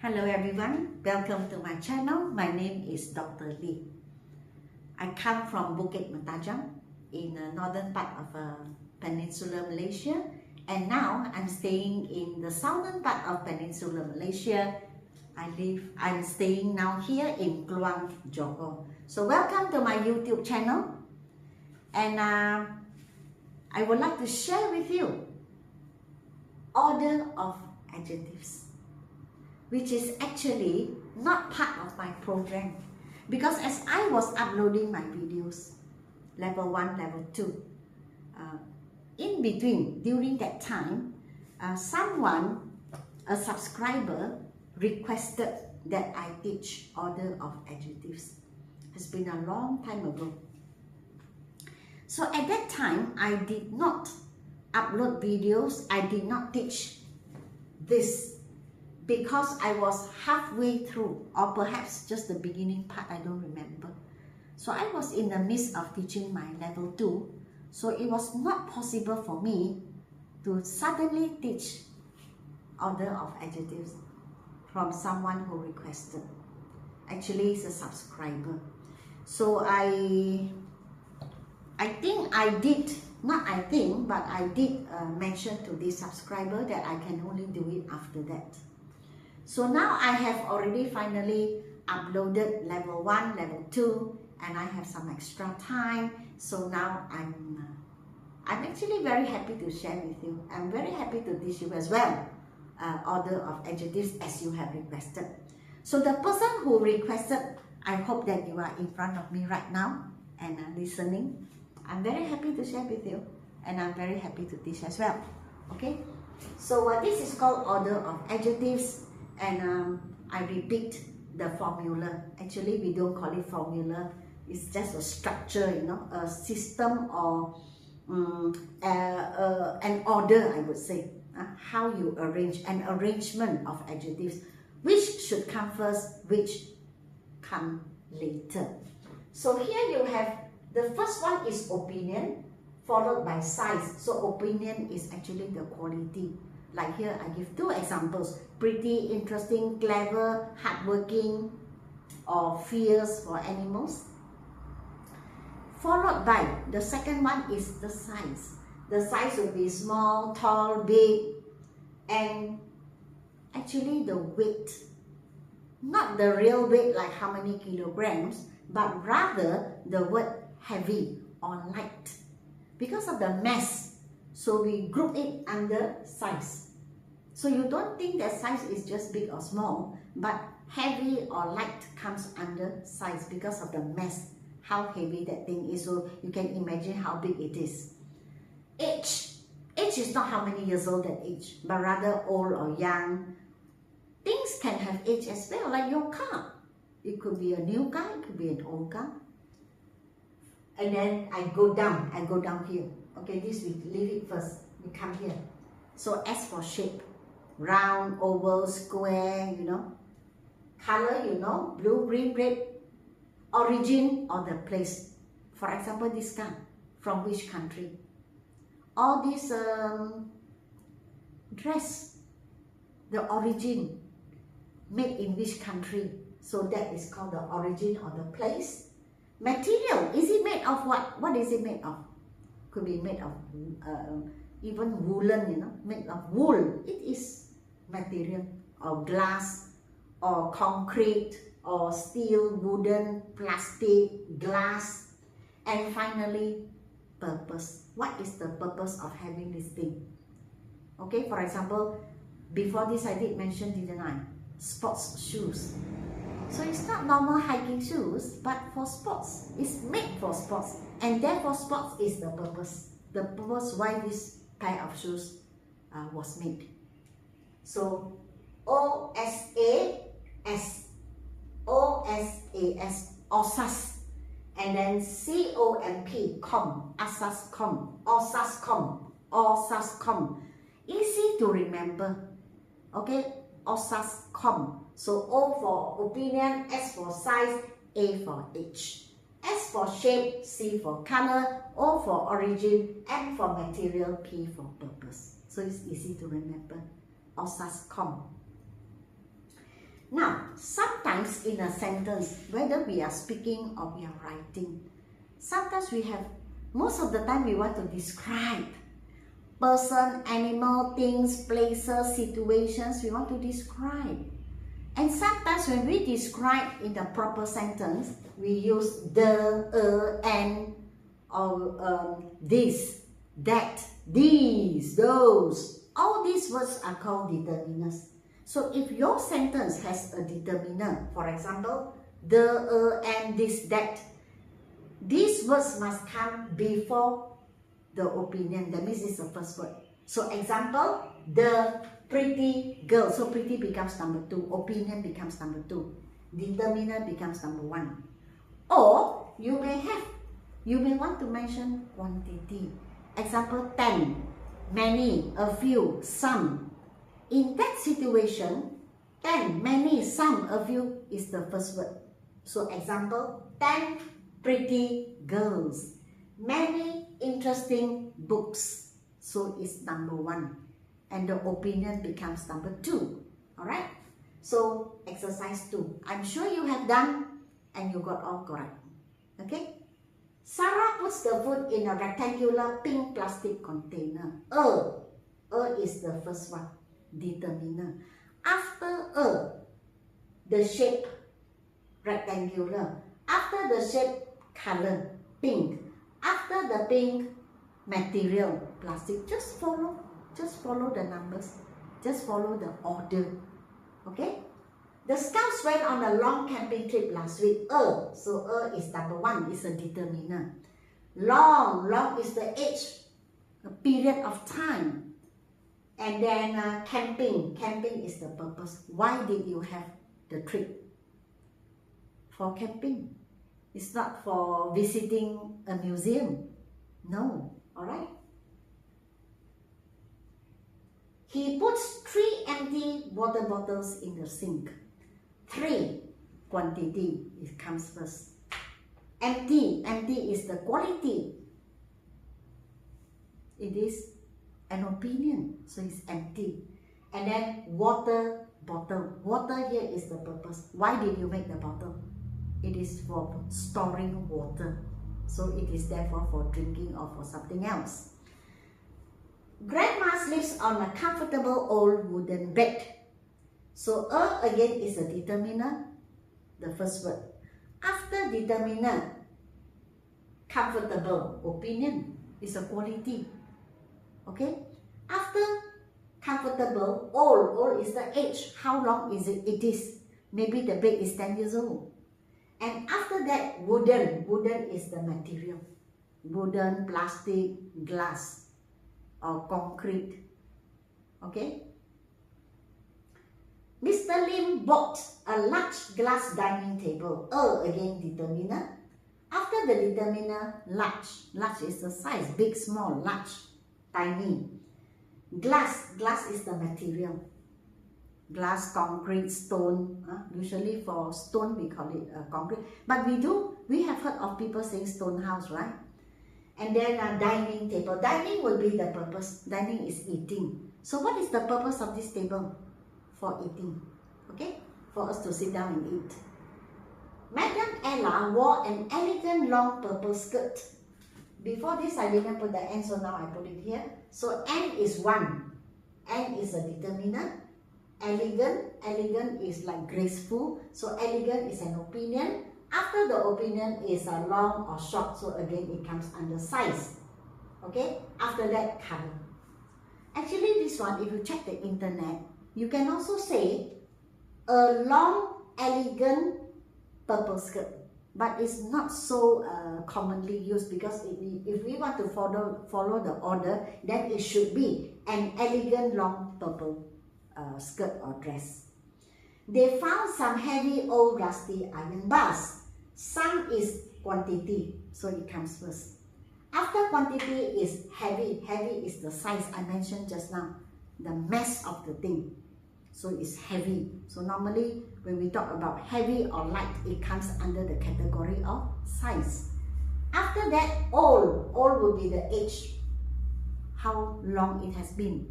Hello everyone, welcome to my channel. My name is Dr. Lee. I come from Bukit Mentajam in the northern part of Peninsular Malaysia, and now I'm staying in the southern part of Peninsular Malaysia. I'm staying now here in Kluang, Johor. So welcome to my YouTube channel, and I would like to share with you order of adjectives, which is actually not part of my program, because as I was uploading my videos, level 1, level 2, in between, during that time, a subscriber requested that I teach order of adjectives. It's been a long time ago. So at that time, I did not upload videos, I did not teach this, because I was halfway through, or perhaps just the beginning part, I don't remember. So I was in the midst of teaching my level 2, so it was not possible for me to suddenly teach order of adjectives from someone who requested. Actually, it's a subscriber. So I did mention to this subscriber that I can only do it after that. So now I have already finally uploaded level 1, level 2, and I have some extra time. So now I'm actually very happy to share with you. I'm very happy to teach you as well order of adjectives as you have requested. So the person who requested, I hope that you are in front of me right now and listening. I'm very happy to share with you, and I'm very happy to teach as well. Okay, so this is called order of adjectives. And I repeat the formula. Actually, we don't call it formula. It's just a structure, you know, a system, or an order, I would say. How you arrange, an arrangement of adjectives. Which should come first, which come later. So here you have, the first one is opinion, followed by size. So opinion is actually the quality. Like here, I give 2 examples: pretty, interesting, clever, hardworking, or fierce for animals. Followed by, the second one is the size. The size will be small, tall, big, and actually the weight. Not the real weight, like how many kilograms, but rather the word heavy or light. Because of the mass, so we group it under size. So you don't think that size is just big or small, but heavy or light comes under size because of the mass, how heavy that thing is. So you can imagine how big it is. Age. Age is not how many years old that age, but rather old or young. Things can have age as well, like your car. It could be a new car, it could be an old car. And then I go down here. Okay, this we leave it first. We come here. So S for shape. Round, oval, square, you know. Color, you know, blue, green, red. Origin or the place. For example, this car, from which country? All this dress, the origin, made in which country? So that is called the origin or the place. Material, is it made of what? What is it made of? Could be made of even woolen, you know, made of wool. It is material, or glass, or concrete, or steel, wooden, plastic, glass. And finally, purpose. What is the purpose of having this thing? Okay, for example, before this I did mention, didn't I? Sports shoes. So it's not normal hiking shoes, but for sports. It's made for sports, and therefore sports is the purpose. The purpose why this pair of shoes was made. So O-S-A-S, O-S-A-S, OSAS, and then C-O-M-P, com, ASAS, com, OSAS, com, OSAS, com. Easy to remember. Okay, OSAS, com. So O for opinion, S for size, A for age. S for shape, C for color, O for origin, M for material, P for purpose. So it's easy to remember. OSAS, com. Now, sometimes in a sentence, whether we are speaking or we are writing, sometimes most of the time we want to describe person, animal, things, places, situations, we want to describe. And sometimes when we describe in the proper sentence, we use the, and, or this, that, these, those. All these words are called determiners. So if your sentence has a determiner, for example, the, and, this, that, these words must come before the opinion. That means it's the first word. So example, the pretty girl. So pretty becomes number 2. Opinion becomes number 2. Determiner becomes number 1. Or you may want to mention quantity. Example, 10, many, a few, some. In that situation, 10, many, some, a few is the first word. So example, 10 pretty girls. Many interesting books. So it's number 1. And the opinion becomes number 2. Alright? So exercise 2. I'm sure you have done and you got all correct. Okay? Sarah puts the food in a rectangular pink plastic container. Is the first one. Determiner. After the shape, rectangular. After the shape, color, pink. After the pink, material, plastic. Just follow the numbers. Just follow the order. Okay? The scouts went on a long camping trip last week. So is number 1, is a determiner. Long is the age, a period of time. And then camping is the purpose. Why did you have the trip? For camping. It's not for visiting a museum. No. Alright? He puts 3 empty water bottles in the sink. 3, quantity, it comes first. Empty is the quality. It is an opinion, so it's empty. And then water bottle. Water here is the purpose. Why did you make the bottle? It is for storing water. So it is therefore for drinking or for something else. Grandma sleeps on a comfortable old wooden bed. So again is a determiner, the first word. After determiner, comfortable, opinion, is a quality. Okay? After comfortable, old is the age. How long is it? It is. Maybe the bed is 10 years old. And after that, wooden is the material. Wooden, plastic, glass, or concrete. Okay? Mr. Lim bought a large glass dining table. Again, determiner. After the determiner, large. Large is the size. Big, small, large, tiny. Glass is the material. Glass, concrete, stone. Usually for stone we call it concrete. But we have heard of people saying stone house, right? And then a dining table. Dining will be the purpose. Dining is eating. So what is the purpose of this table? For eating. Okay? For us to sit down and eat. Madame Ella wore an elegant long purple skirt. Before this I didn't put the N, so now I put it here. So N is 1. N is a determiner. Elegant is like graceful. So elegant is an opinion. After the opinion is a long or short. So again it comes under size. Okay? After that, color. Actually this one, if you check the internet, you can also say a long, elegant purple skirt. But it's not so commonly used, because if we want to follow the order, then it should be an elegant long purple skirt or dress. They found some heavy old rusty iron bars. Some is quantity, so it comes first. After quantity is heavy. Heavy is the size I mentioned just now, the mass of the thing. So it's heavy. So normally when we talk about heavy or light, it comes under the category of size. After that, old will be the age, how long it has been.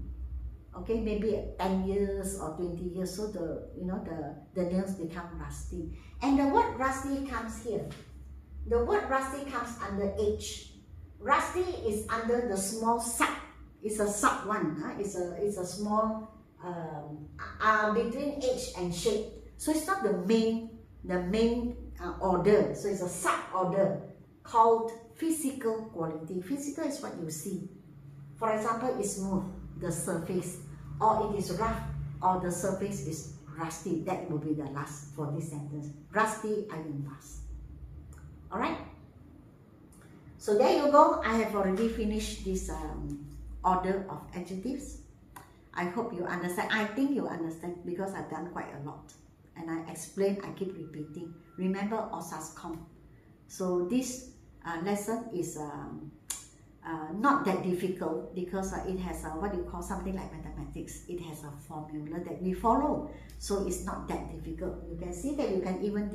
Okay, maybe 10 years or 20 years, so the nails become rusty. And the word rusty comes here. The word rusty comes under age. Rusty is under the small sub. It's a sub one. It's a small between age and shape. So it's not the main order. So it's a sub order called physical quality. Physical is what you see. For example, it's smooth, the surface, or it is rough, or the surface is rusty. That will be the last for this sentence. Rusty iron bars. Alright? So there you go. I have already finished this order of adjectives. I hope you understand. I think you understand because I've done quite a lot. And I explain, I keep repeating. Remember OSASCOM. So this lesson is not that difficult because it has what you call something like mathematics. It has a formula that we follow. So it's not that difficult. You can see that you can even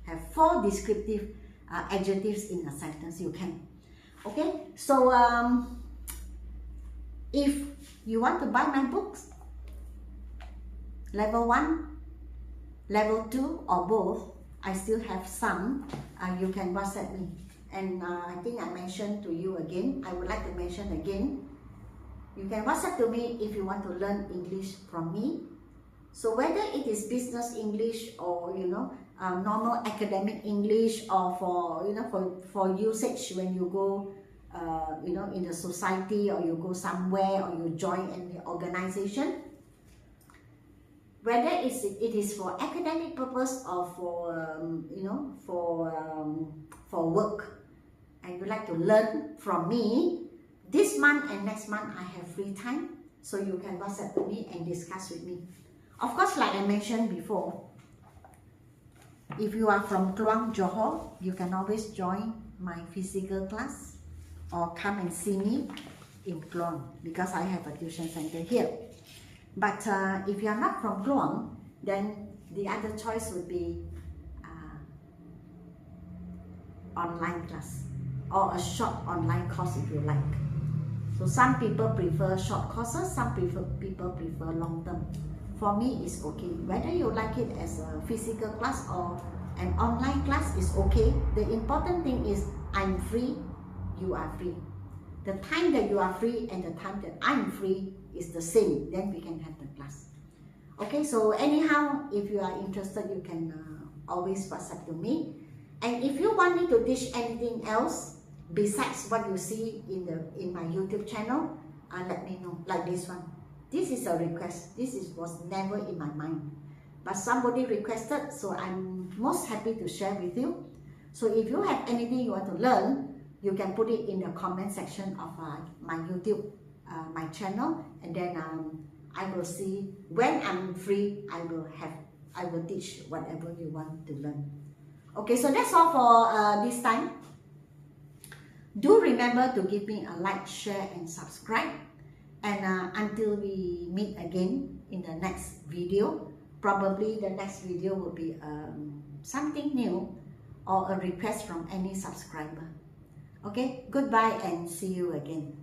have 4 descriptive adjectives in a sentence. You can. Okay, so if you want to buy my books, level 1, level 2 or both, I still have some. You can WhatsApp me. And I think I mentioned to you again, I would like to mention again, you can WhatsApp to me if you want to learn English from me. So whether it is business English or normal academic English, or for usage when you go in the society, or you go somewhere, or you join an organization, whether it is for academic purpose or for work, and you like to learn from me, this month and next month I have free time, so you can WhatsApp to me and discuss with me. Of course, like I mentioned before, if you are from Kluang, Johor, you can always join my physical class or come and see me in Kluang because I have a tuition center here. But if you are not from Kluang, then the other choice would be online class or a short online course if you like. So some people prefer short courses, some people prefer long term. For me, it's okay. Whether you like it as a physical class or an online class is okay. The important thing is I'm free, you are free. The time that you are free and the time that I'm free is the same. Then we can have the class. Okay, so anyhow, if you are interested, you can always WhatsApp to me. And if you want me to teach anything else besides what you see in my YouTube channel, let me know. Like this one. This is a request. This was never in my mind. But somebody requested, so I'm most happy to share with you. So if you have anything you want to learn, you can put it in the comment section of my YouTube, my channel, and then I will see when I'm free. I will teach whatever you want to learn. Okay, so that's all for this time. Do remember to give me a like, share, and subscribe. And until we meet again in the next video, probably the next video will be something new or a request from any subscriber. Okay, goodbye and see you again.